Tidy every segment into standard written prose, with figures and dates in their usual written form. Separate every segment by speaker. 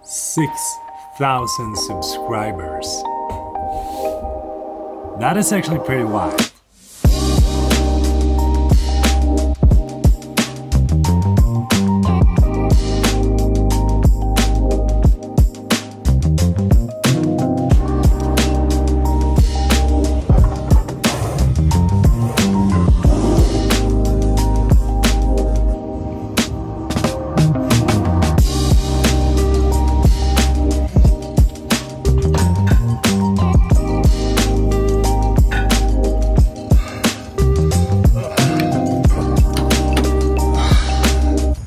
Speaker 1: 6,000 subscribers. That is actually pretty wild.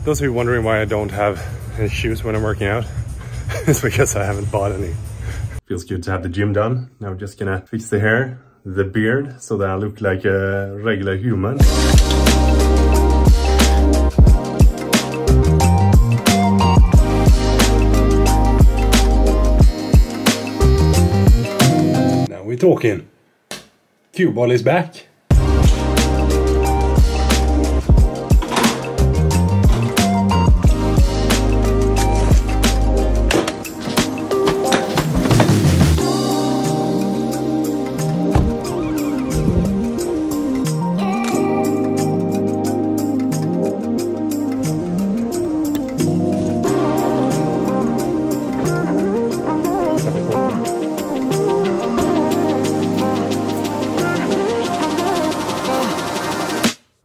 Speaker 2: Those of you wondering why I don't have any shoes when I'm working out, it's because I haven't bought any. Feels good to have the gym done. Now I'm just gonna fix the hair, the beard, so that I look like a regular human. Now we're talking. Cue ball is back.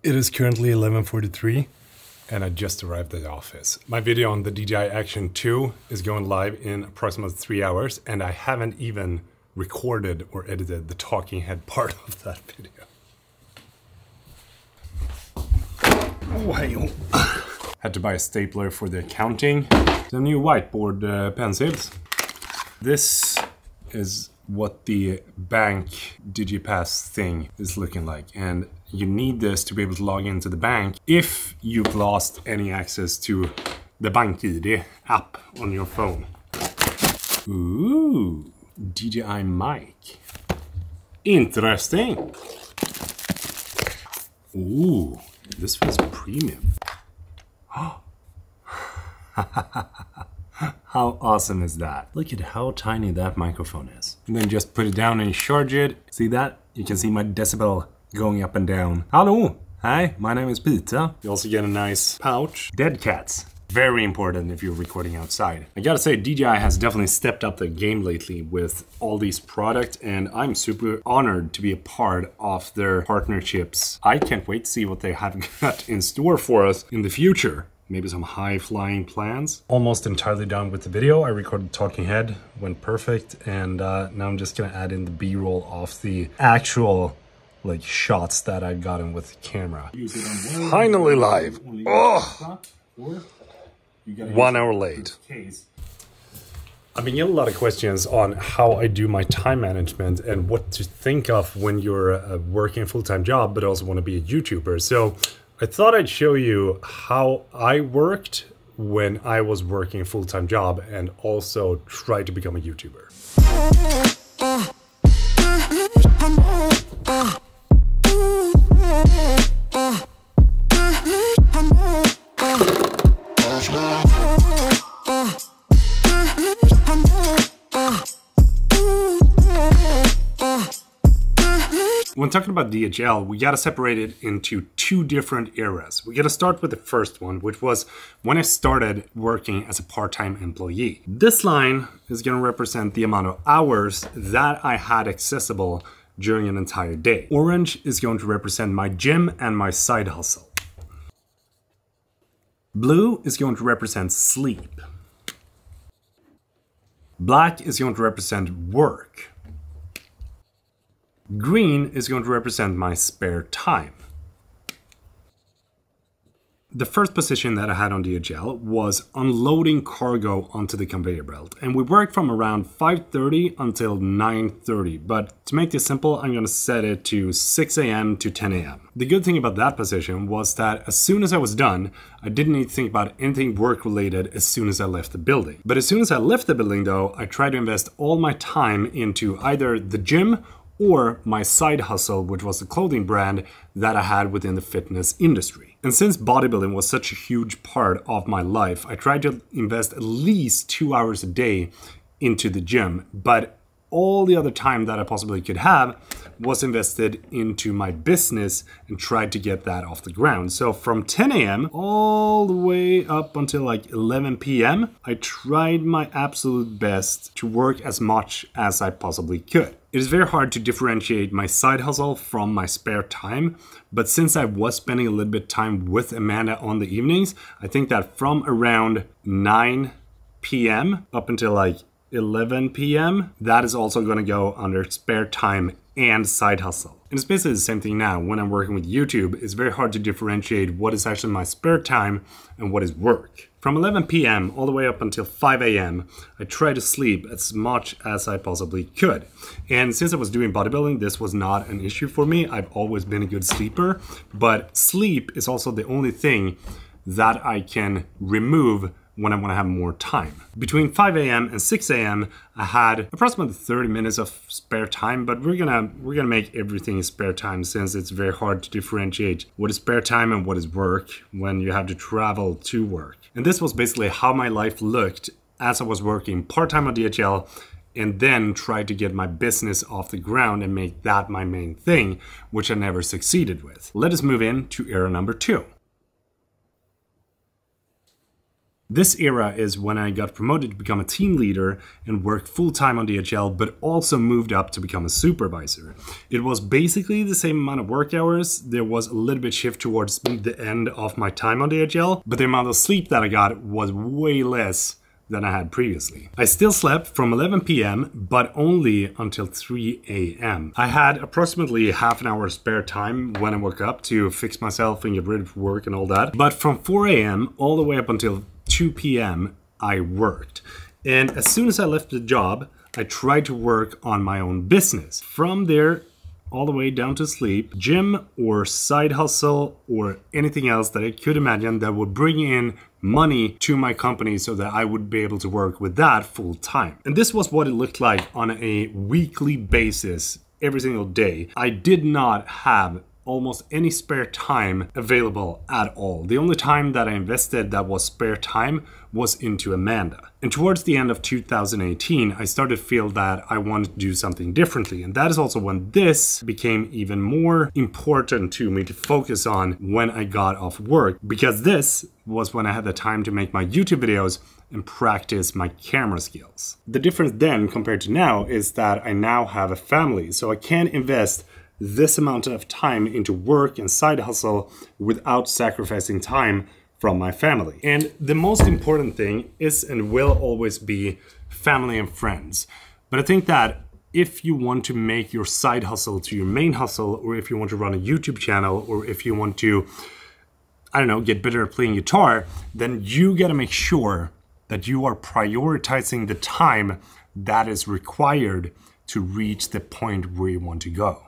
Speaker 2: It is currently 11:43 and I just arrived at the office. My video on the DJI Action 2 is going live in approximately 3 hours and I haven't even recorded or edited the talking head part of that video. Oh, hey. Had to buy a stapler for the accounting. The new whiteboard pencils. This is what the bank DigiPass thing is looking like, and you need this to be able to log into the bank if you've lost any access to the BankID app on your phone. Ooh, DJI mic. Interesting. Ooh, this feels premium. How awesome is that? Look at how tiny that microphone is. And then just put it down and charge it. See that? You can see my decibel going up and down. Hello! Hi, my name is Peter. You also get a nice pouch. Dead cats. Very important if you're recording outside. I gotta say, DJI has definitely stepped up their game lately with all these products, and I'm super honored to be a part of their partnerships. I can't wait to see what they have got in store for us in the future. Maybe some high-flying plans. Almost entirely done with the video. I recorded talking head, went perfect, and now I'm just gonna add in the B-roll of the actual like shots that I've gotten with the camera. Finally live! Oh! 1 hour late. I've been getting a lot of questions on how I do my time management and what to think of when you're working a full-time job but also want to be a YouTuber. So I thought I'd show you how I worked when I was working a full-time job and also tried to become a YouTuber. When talking about DHL, we gotta separate it into two different eras. We gotta start with the first one, which was when I started working as a part-time employee. This line is gonna represent the amount of hours that I had accessible during an entire day. Orange is going to represent my gym and my side hustle. Blue is going to represent sleep. Black is going to represent work. Green is going to represent my spare time. The first position that I had on DHL was unloading cargo onto the conveyor belt, and we worked from around 5:30 until 9:30, but to make this simple, I'm going to set it to 6 a.m. to 10 a.m. The good thing about that position was that as soon as I was done, I didn't need to think about anything work-related as soon as I left the building. But as soon as I left the building though, I tried to invest all my time into either the gym or my side hustle, which was the clothing brand that I had within the fitness industry. And since bodybuilding was such a huge part of my life, I tried to invest at least 2 hours a day into the gym, but all the other time that I possibly could have was invested into my business and tried to get that off the ground. So from 10 a.m. all the way up until like 11 p.m., I tried my absolute best to work as much as I possibly could. It is very hard to differentiate my side hustle from my spare time, but since I was spending a little bit of time with Amanda on the evenings, I think that from around 9 p.m. up until like 11 p.m. that is also going to go under spare time and side hustle. And it's basically the same thing now. When I'm working with YouTube, it's very hard to differentiate what is actually my spare time and what is work. From 11 p.m. all the way up until 5 a.m. I try to sleep as much as I possibly could. And since I was doing bodybuilding, this was not an issue for me. I've always been a good sleeper, but sleep is also the only thing that I can remove when I want to have more time. Between 5 a.m. and 6 a.m. I had approximately 30 minutes of spare time, but we're gonna make everything spare time since it's very hard to differentiate what is spare time and what is work when you have to travel to work. And this was basically how my life looked as I was working part-time on DHL and then tried to get my business off the ground and make that my main thing, which I never succeeded with. Let us move in to era number 2. This era is when I got promoted to become a team leader and worked full-time on DHL, but also moved up to become a supervisor. It was basically the same amount of work hours. There was a little bit shift towards the end of my time on DHL, but the amount of sleep that I got was way less than I had previously. I still slept from 11 p.m. but only until 3 a.m. I had approximately half an hour spare time when I woke up to fix myself and get ready for work and all that. But from 4 a.m. all the way up until 2 p.m. I worked. And as soon as I left the job, I tried to work on my own business. From there, all the way down to sleep, gym or side hustle or anything else that I could imagine that would bring in money to my company so that I would be able to work with that full time. And this was what it looked like on a weekly basis every single day. I did not have almost any spare time available at all. The only time that I invested that was spare time was into Amanda. And towards the end of 2018, I started to feel that I wanted to do something differently. And that is also when this became even more important to me to focus on when I got off work, because this was when I had the time to make my YouTube videos and practice my camera skills. The difference then compared to now is that I now have a family, so I can invest this amount of time into work and side hustle without sacrificing time from my family. And the most important thing is and will always be family and friends. But I think that if you want to make your side hustle to your main hustle, or if you want to run a YouTube channel, or if you want to, I don't know, get better at playing guitar, then you gotta make sure that you are prioritizing the time that is required to reach the point where you want to go.